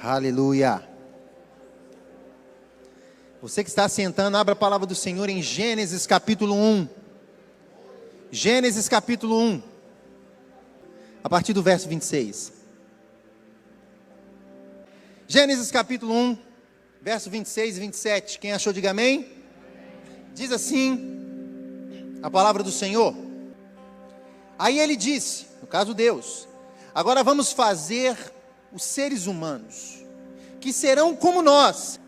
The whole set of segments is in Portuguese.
Aleluia. Você que está sentando, abra a palavra do Senhor em Gênesis capítulo 1. Gênesis capítulo 1. A partir do verso 26. Gênesis capítulo 1, verso 26 e 27. Quem achou, diga amém. Diz assim a palavra do Senhor. Aí ele disse, no caso Deus: agora vamos fazer os seres humanos, que serão como nós,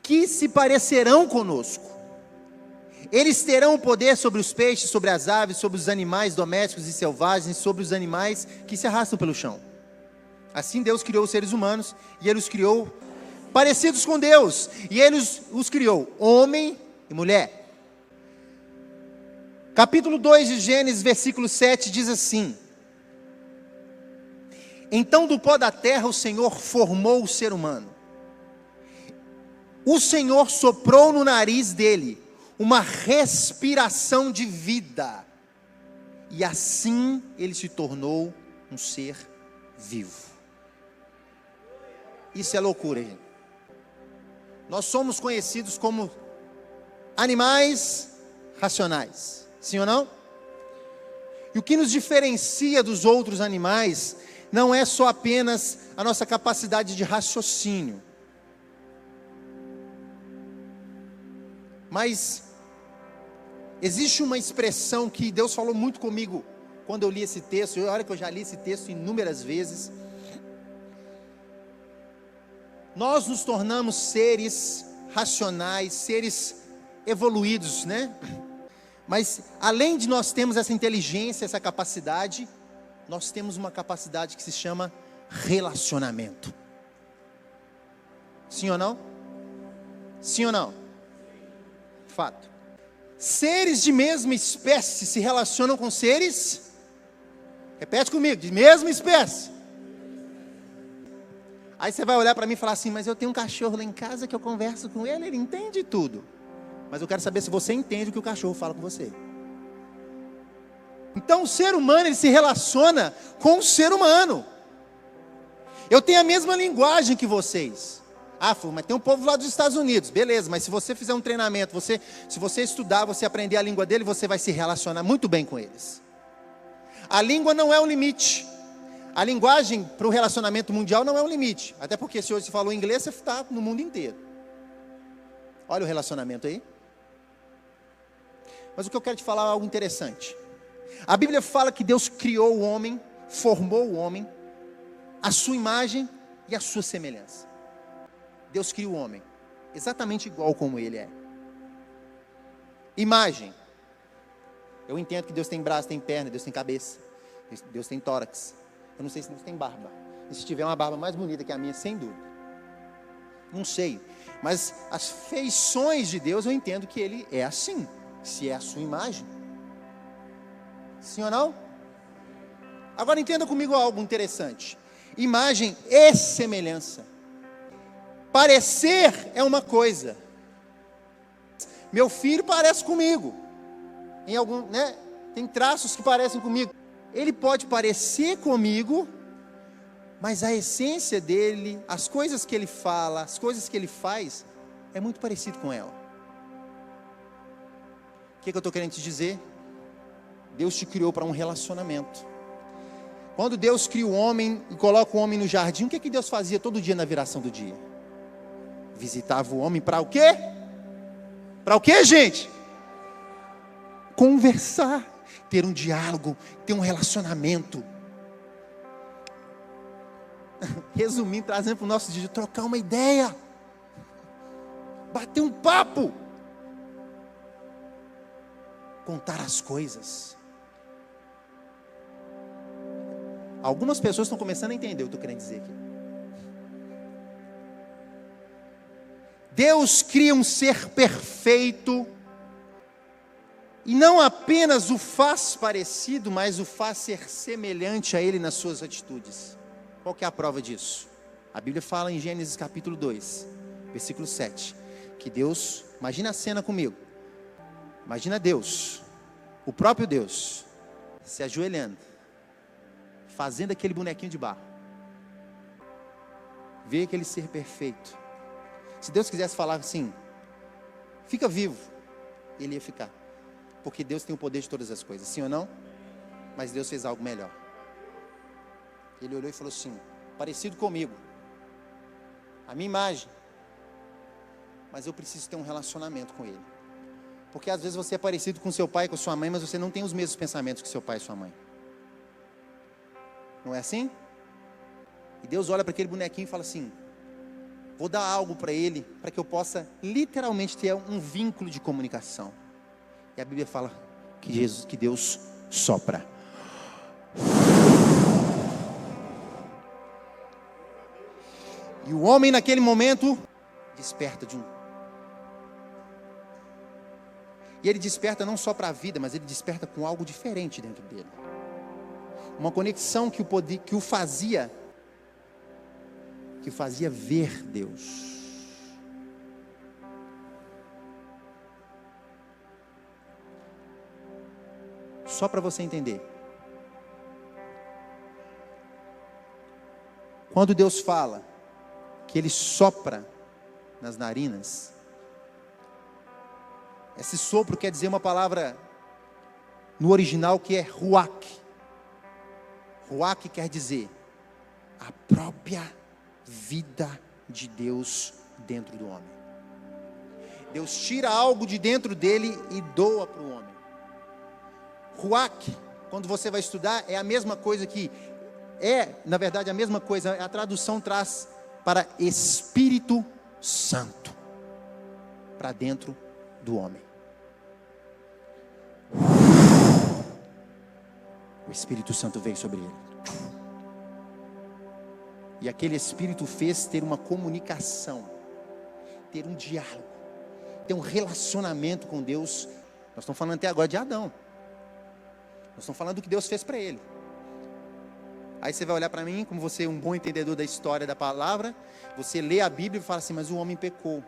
que se parecerão conosco. Eles terão o poder sobre os peixes, sobre as aves, sobre os animais domésticos e selvagens, sobre os animais que se arrastam pelo chão. Assim Deus criou os seres humanos, e Ele os criou parecidos com Deus, e Ele os criou, homem e mulher. Capítulo 2 de Gênesis, versículo 7, diz assim: então do pó da terra o Senhor formou o ser humano. O Senhor soprou no nariz dele uma respiração de vida, e assim ele se tornou um ser vivo. Isso é loucura, gente. Nós somos conhecidos como animais racionais, sim ou não? E o que nos diferencia dos outros animais não é só apenas a nossa capacidade de raciocínio, mas existe uma expressão que Deus falou muito comigo quando eu li esse texto. Olha que eu já li esse texto inúmeras vezes. Nós nos tornamos seres racionais, seres evoluídos, né? Mas além de nós termos essa inteligência, essa capacidade, nós temos uma capacidade que se chama relacionamento. Sim ou não? Sim ou não? Fato. Seres de mesma espécie se relacionam com seres, repete comigo, de mesma espécie. Aí você vai olhar para mim e falar assim: mas eu tenho um cachorro lá em casa que eu converso com ele, ele entende tudo. Mas eu quero saber se você entende o que o cachorro fala com você. Então o ser humano, ele se relaciona com o ser humano. Eu tenho a mesma linguagem que vocês. Ah, mas tem um povo lá dos Estados Unidos, beleza, mas se você fizer um treinamento, se você estudar, você aprender a língua dele, você vai se relacionar muito bem com eles. A língua não é um limite. A linguagem para o relacionamento mundial não é um limite. Até porque se hoje você falou inglês, você está no mundo inteiro. Olha o relacionamento aí. Mas o que eu quero te falar é algo interessante. A Bíblia fala que Deus criou o homem, formou o homem, a sua imagem e a sua semelhança. Deus cria o homem exatamente igual como ele é. Imagem. Eu entendo que Deus tem braço, tem perna, Deus tem cabeça, Deus tem tórax. Eu não sei se Deus tem barba. E se tiver uma barba mais bonita que a minha, sem dúvida. Não sei. Mas as feições de Deus, eu entendo que Ele é assim. Se é a sua imagem. Sim ou não? Agora entenda comigo algo interessante. Imagem e semelhança. Parecer é uma coisa. Meu filho parece comigo. Em algum, né? Tem traços que parecem comigo. Ele pode parecer comigo, mas a essência dele, as coisas que ele fala, as coisas que ele faz, é muito parecido com ela. O que eu estou querendo te dizer? Deus te criou para um relacionamento. Quando Deus cria o homem e coloca o homem no jardim, o que Deus fazia todo dia na viração do dia? Visitava o homem para o quê? Para o quê, gente? Conversar. Ter um diálogo, ter um relacionamento. Resumindo, trazendo para o nosso dia, trocar uma ideia, bater um papo, contar as coisas. Algumas pessoas estão começando a entender o que eu estou querendo dizer aqui. Deus cria um ser perfeito, e não apenas o faz parecido, mas o faz ser semelhante a Ele nas suas atitudes. Qual que é a prova disso? A Bíblia fala em Gênesis capítulo 2, versículo 7, que Deus, imagina a cena comigo, imagina Deus, o próprio Deus, se ajoelhando, fazendo aquele bonequinho de barro. ver aquele ser perfeito. Se Deus quisesse falar assim, fica vivo, ele ia ficar. Porque Deus tem o poder de todas as coisas, sim ou não? Mas Deus fez algo melhor. Ele olhou e falou assim, parecido comigo, a minha imagem, mas eu preciso ter um relacionamento com ele. Porque às vezes você é parecido com seu pai e com sua mãe, mas você não tem os mesmos pensamentos que seu pai e sua mãe. Não é assim? E Deus olha para aquele bonequinho e fala assim, vou dar algo para ele, para que eu possa literalmente ter um vínculo de comunicação. E a Bíblia fala que Deus sopra. E o homem naquele momento desperta de um. E ele desperta não só para a vida, mas ele desperta com algo diferente dentro dele. Uma conexão que o fazia ver Deus. Só para você entender. Quando Deus fala que Ele sopra nas narinas, esse sopro quer dizer uma palavra no original que é ruach. Ruach quer dizer a própria vida de Deus dentro do homem. Deus tira algo de dentro dele e doa para o homem. Ruach, quando você vai estudar, é a mesma coisa que na verdade, a mesma coisa, a tradução traz para Espírito Santo, para dentro do homem. O Espírito Santo veio sobre ele. E aquele Espírito fez ter uma comunicação, ter um diálogo, ter um relacionamento com Deus. Nós estamos falando até agora de Adão. Nós estamos falando do que Deus fez para ele. Aí você vai olhar para mim, como você é um bom entendedor da história da palavra, você lê a Bíblia e fala assim, mas o homem pecou.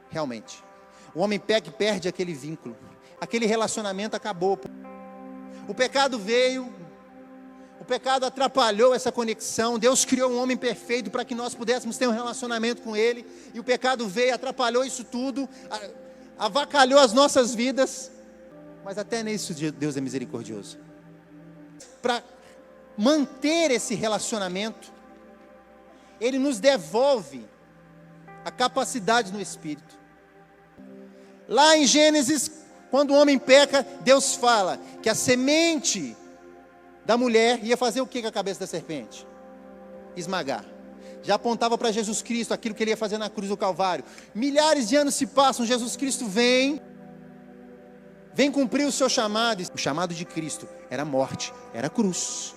Realmente. O homem peca e perde aquele vínculo. Aquele relacionamento acabou. O pecado veio, o pecado atrapalhou essa conexão. Deus criou um homem perfeito para que nós pudéssemos ter um relacionamento com Ele. E o pecado veio, atrapalhou isso tudo, avacalhou as nossas vidas. Mas até nisso Deus é misericordioso. Para manter esse relacionamento, Ele nos devolve a capacidade no Espírito. Lá em Gênesis, quando o homem peca, Deus fala que a semente da mulher ia fazer o que com a cabeça da serpente? Esmagar. Já apontava para Jesus Cristo, aquilo que Ele ia fazer na cruz do Calvário. Milhares de anos se passam, Jesus Cristo vem cumprir o seu chamado. O chamado de Cristo era morte, era cruz.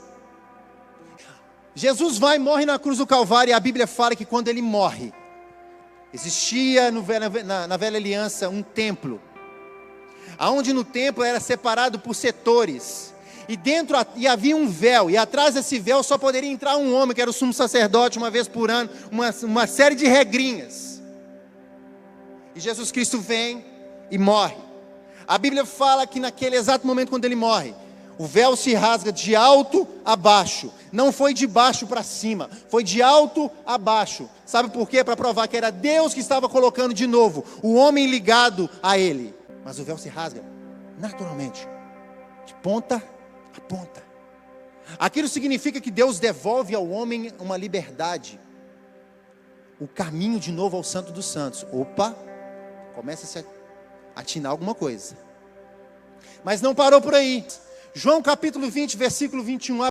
Jesus vai e morre na cruz do Calvário, e a Bíblia fala que quando Ele morre, existia na velha aliança um templo, aonde no templo era separado por setores, e havia um véu, e atrás desse véu só poderia entrar um homem, que era o sumo sacerdote, uma vez por ano, uma série de regrinhas. E Jesus Cristo vem e morre. A Bíblia fala que naquele exato momento quando Ele morre, o véu se rasga de alto a baixo. Não foi de baixo para cima, foi de alto a baixo. Sabe por quê? Para provar que era Deus que estava colocando de novo o homem ligado a Ele. Mas o véu se rasga naturalmente, de ponta a ponta. Aquilo significa que Deus devolve ao homem uma liberdade, o caminho de novo ao Santo dos Santos. Opa, começa a se atinar alguma coisa. Mas não parou por aí. João capítulo 20, versículo 21.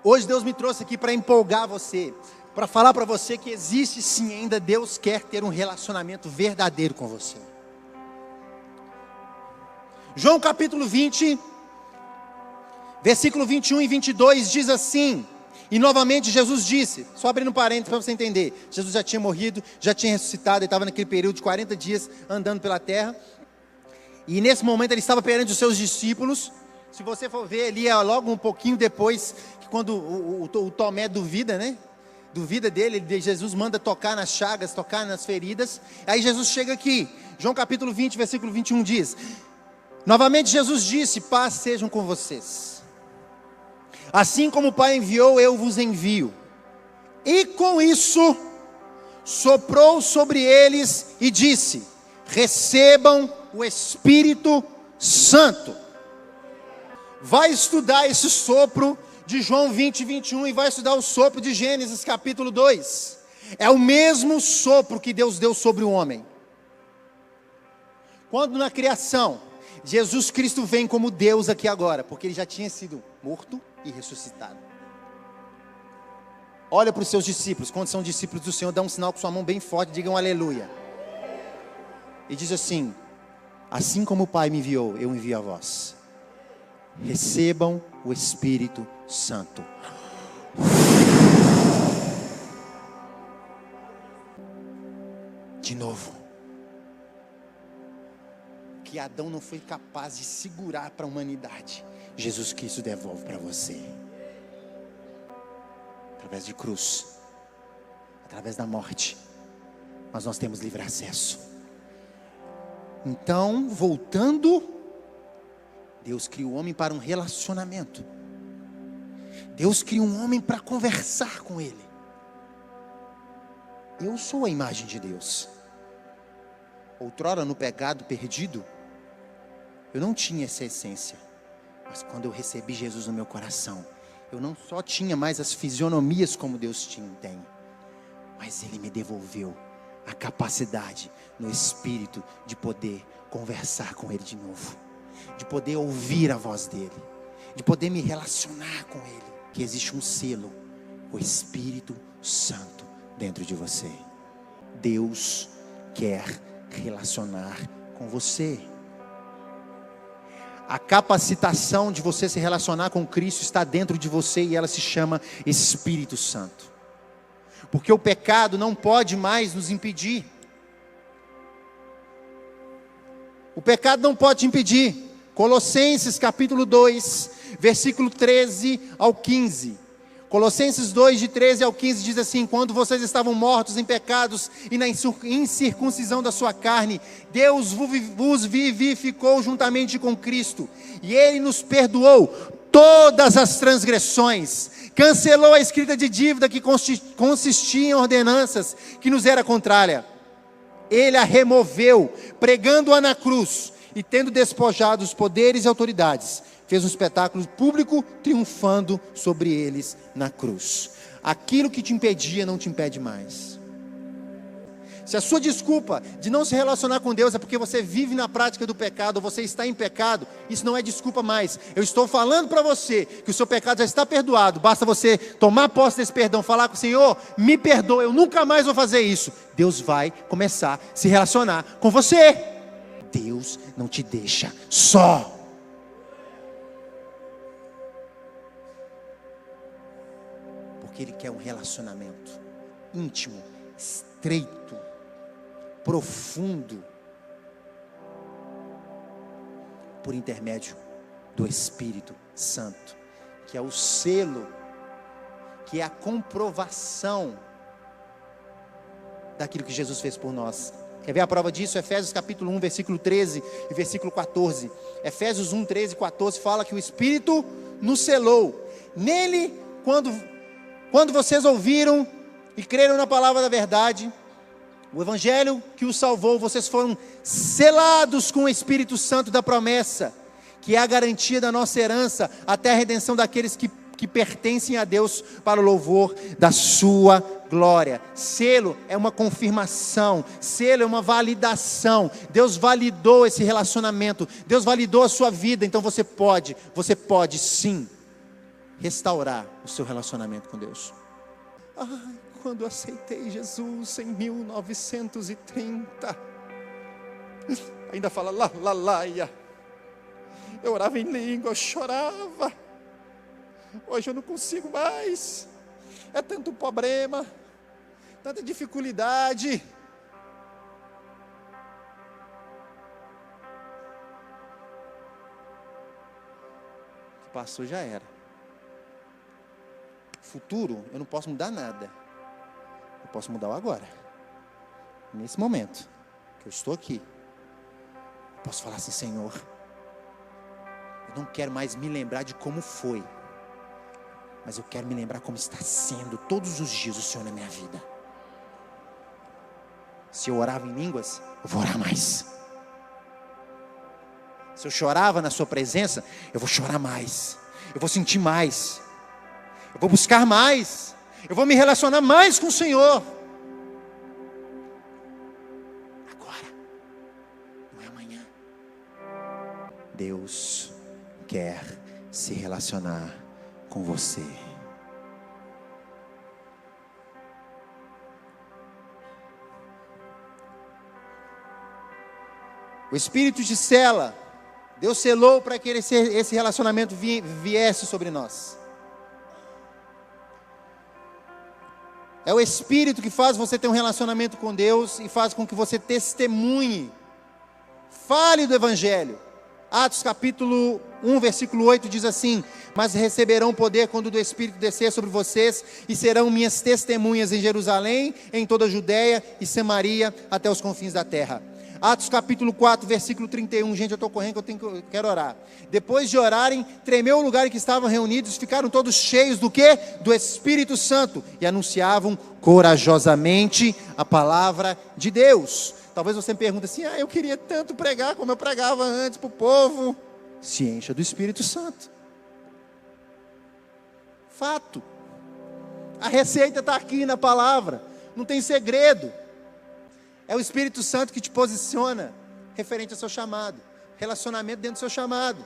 Hoje Deus me trouxe aqui para empolgar você, para falar para você que existe sim ainda, Deus quer ter um relacionamento verdadeiro com você. João capítulo 20, versículo 21 e 22 diz assim, e novamente Jesus disse, só abrindo parênteses para você entender, Jesus já tinha morrido, já tinha ressuscitado, ele estava naquele período de 40 dias andando pela terra, e nesse momento ele estava perante os seus discípulos. Se você for ver ali, logo um pouquinho depois, que quando o Tomé duvida, né? Duvida dele, Jesus manda tocar nas chagas, tocar nas feridas. Aí Jesus chega aqui, João capítulo 20, versículo 21 diz, novamente Jesus disse, paz sejam com vocês. Assim como o Pai enviou, eu vos envio. E com isso, soprou sobre eles e disse: recebam o Espírito Santo. Vai estudar esse sopro de João 20, 21 e vai estudar o sopro de Gênesis capítulo 2. É o mesmo sopro que Deus deu sobre o homem. Quando na criação, Jesus Cristo vem como Deus aqui agora, porque ele já tinha sido morto e ressuscitado. Olha para os seus discípulos, quando são discípulos do Senhor, dá um sinal com sua mão bem forte, digam aleluia. E diz assim: assim como o Pai me enviou, eu envio a vós. Recebam o Espírito Santo. De novo. Que Adão não foi capaz de segurar para a humanidade, Jesus Cristo devolve para você. Através de cruz, através da morte, mas nós temos livre acesso. Então, voltando, Deus cria o homem para um relacionamento. Deus cria um homem para conversar com ele. Eu sou a imagem de Deus. Outrora no pecado perdido, eu não tinha essa essência. Mas quando eu recebi Jesus no meu coração, eu não só tinha mais as fisionomias como Deus tem, mas Ele me devolveu a capacidade no Espírito de poder conversar com Ele de novo, de poder ouvir a voz dEle, de poder me relacionar com Ele. Que existe um selo, o Espírito Santo dentro de você. Deus quer relacionar com você. A capacitação de você se relacionar com Cristo está dentro de você e ela se chama Espírito Santo. Porque o pecado não pode mais nos impedir. O pecado não pode te impedir. Colossenses capítulo 2, versículo 13 ao 15. Colossenses 2, de 13 ao 15 diz assim: quando vocês estavam mortos em pecados e na incircuncisão da sua carne, Deus vos vivificou juntamente com Cristo, e Ele nos perdoou todas as transgressões, cancelou a escrita de dívida que consistia em ordenanças que nos era contrária. Ele a removeu, pregando-a na cruz, e tendo despojado os poderes e autoridades, fez um espetáculo público, triunfando sobre eles na cruz. Aquilo que te impedia não te impede mais. Se a sua desculpa de não se relacionar com Deus é porque você vive na prática do pecado, ou você está em pecado, isso não é desculpa mais. Eu estou falando para você que o seu pecado já está perdoado. Basta você tomar posse desse perdão, falar com o Senhor: me perdoa, eu nunca mais vou fazer isso. Deus vai começar a se relacionar com você. Deus não te deixa só. Porque Ele quer um relacionamento íntimo, estreito, profundo, por intermédio do Espírito Santo, que é o selo, que é a comprovação daquilo que Jesus fez por nós. Quer ver a prova disso? Efésios capítulo 1, versículo 13 e versículo 14. Efésios 1, 13 e 14 fala que o Espírito nos selou. Nele, quando vocês ouviram e creram na palavra da verdade, o Evangelho que os salvou, vocês foram selados com o Espírito Santo da promessa, que é a garantia da nossa herança, até a redenção daqueles que pertencem a Deus, para o louvor da sua glória. Selo é uma confirmação, selo é uma validação. Deus validou esse relacionamento, Deus validou a sua vida. Então você pode sim restaurar o seu relacionamento com Deus. Quando eu aceitei Jesus em 1930, ainda fala laia, eu orava em língua, eu chorava. Hoje eu não consigo mais, é tanto problema, tanta dificuldade. O que passou já era. Futuro, eu não posso mudar nada. Eu posso mudar o agora. Nesse momento que eu estou aqui, eu posso falar assim: Senhor, eu não quero mais me lembrar de como foi. mas eu quero me lembrar como está sendo todos os dias o Senhor na minha vida. Se eu orava em línguas, eu vou orar mais. Se eu chorava na sua presença, eu vou chorar mais. Eu vou sentir mais. Eu vou buscar mais. Eu vou me relacionar mais com o Senhor. Agora, não é amanhã. Deus quer se relacionar com você. O Espírito te sela. Deus selou para que esse relacionamento viesse sobre nós. É o Espírito que faz você ter um relacionamento com Deus e faz com que você testemunhe. Fale do Evangelho. Atos capítulo 1, versículo 8 diz assim: mas receberão poder quando do Espírito descer sobre vocês, e serão minhas testemunhas em Jerusalém, em toda a Judéia e Samaria, até os confins da terra. Atos capítulo 4, versículo 31, gente, eu estou correndo que eu quero orar. Depois de orarem, tremeu o lugar em que estavam reunidos, ficaram todos cheios do quê? Do Espírito Santo, e anunciavam corajosamente a palavra de Deus. Talvez você me pergunte assim: eu queria tanto pregar como eu pregava antes para o povo. Se encha do Espírito Santo. Fato. A receita está aqui na palavra, não tem segredo. É o Espírito Santo que te posiciona referente ao seu chamado. Relacionamento dentro do seu chamado.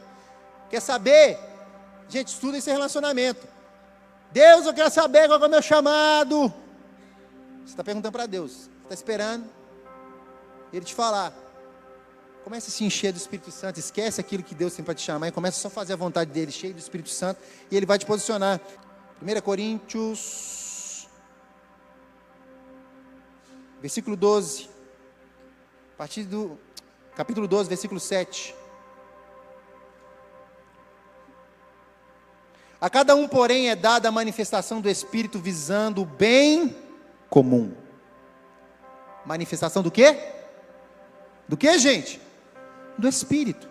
Quer saber? Gente, estuda esse relacionamento. Deus, eu quero saber qual é o meu chamado. Você está perguntando para Deus. Você está esperando Ele te falar. Comece a se encher do Espírito Santo. Esquece aquilo que Deus tem para te chamar e comece só a fazer a vontade dEle, cheio do Espírito Santo. E Ele vai te posicionar. 1 Coríntios, versículo 12. A partir do capítulo 12, versículo 7. A cada um, porém, é dada a manifestação do Espírito visando o bem comum. Manifestação do quê? Do quê, gente? Do Espírito.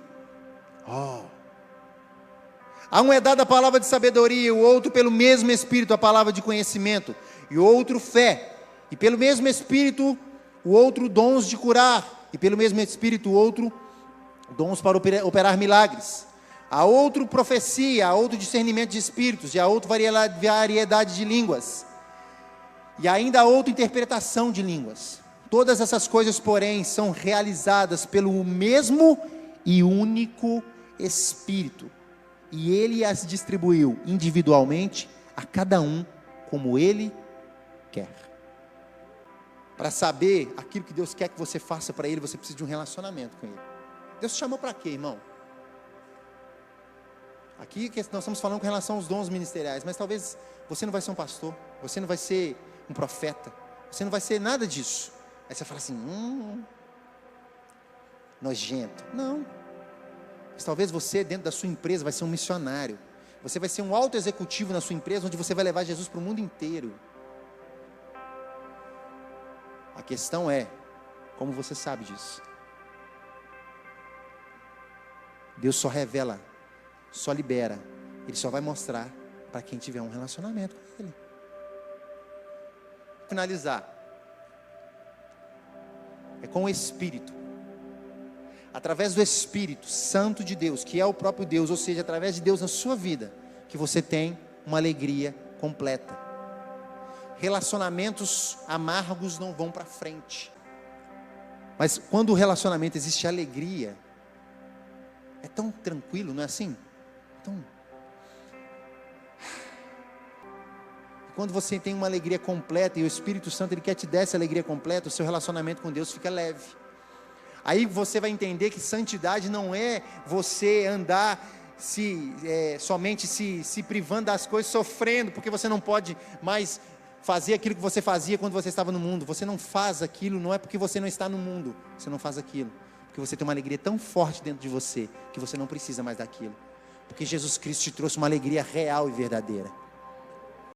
A um é dada a palavra de sabedoria, o outro pelo mesmo Espírito a palavra de conhecimento, e o outro fé, e pelo mesmo Espírito o outro dons de curar, e pelo mesmo Espírito o outro dons para operar milagres. A outro profecia, a outro discernimento de espíritos, e a outro variedade de línguas, e ainda a outro interpretação de línguas. Todas essas coisas, porém, são realizadas pelo mesmo e único Espírito, e Ele as distribuiu individualmente a cada um como Ele quer. Para saber aquilo que Deus quer que você faça para Ele, você precisa de um relacionamento com Ele. Deus te chamou para quê, irmão? Aqui nós estamos falando com relação aos dons ministeriais, mas talvez você não vai ser um pastor, você não vai ser um profeta, você não vai ser nada disso. Aí você fala assim, nojento. Não. Mas talvez você, dentro da sua empresa, vai ser um missionário. Você vai ser um alto executivo na sua empresa, onde você vai levar Jesus para o mundo inteiro. A questão é, como você sabe disso? Deus só revela, só libera, Ele só vai mostrar para quem tiver um relacionamento com Ele. Finalizar, é com o Espírito, através do Espírito Santo de Deus, que é o próprio Deus, ou seja, através de Deus na sua vida, que você tem uma alegria completa. Relacionamentos amargos não vão para frente, mas quando o relacionamento existe alegria, é tão tranquilo, não é assim? Quando você tem uma alegria completa e o Espírito Santo Ele quer te dar essa alegria completa, o seu relacionamento com Deus fica leve. Aí você vai entender que santidade não é você andar somente se privando das coisas, sofrendo, porque você não pode mais fazer aquilo que você fazia quando você estava no mundo. Você não faz aquilo, não é porque você não está no mundo, você não faz aquilo, porque você tem uma alegria tão forte dentro de você, que você não precisa mais daquilo, porque Jesus Cristo te trouxe uma alegria real e verdadeira.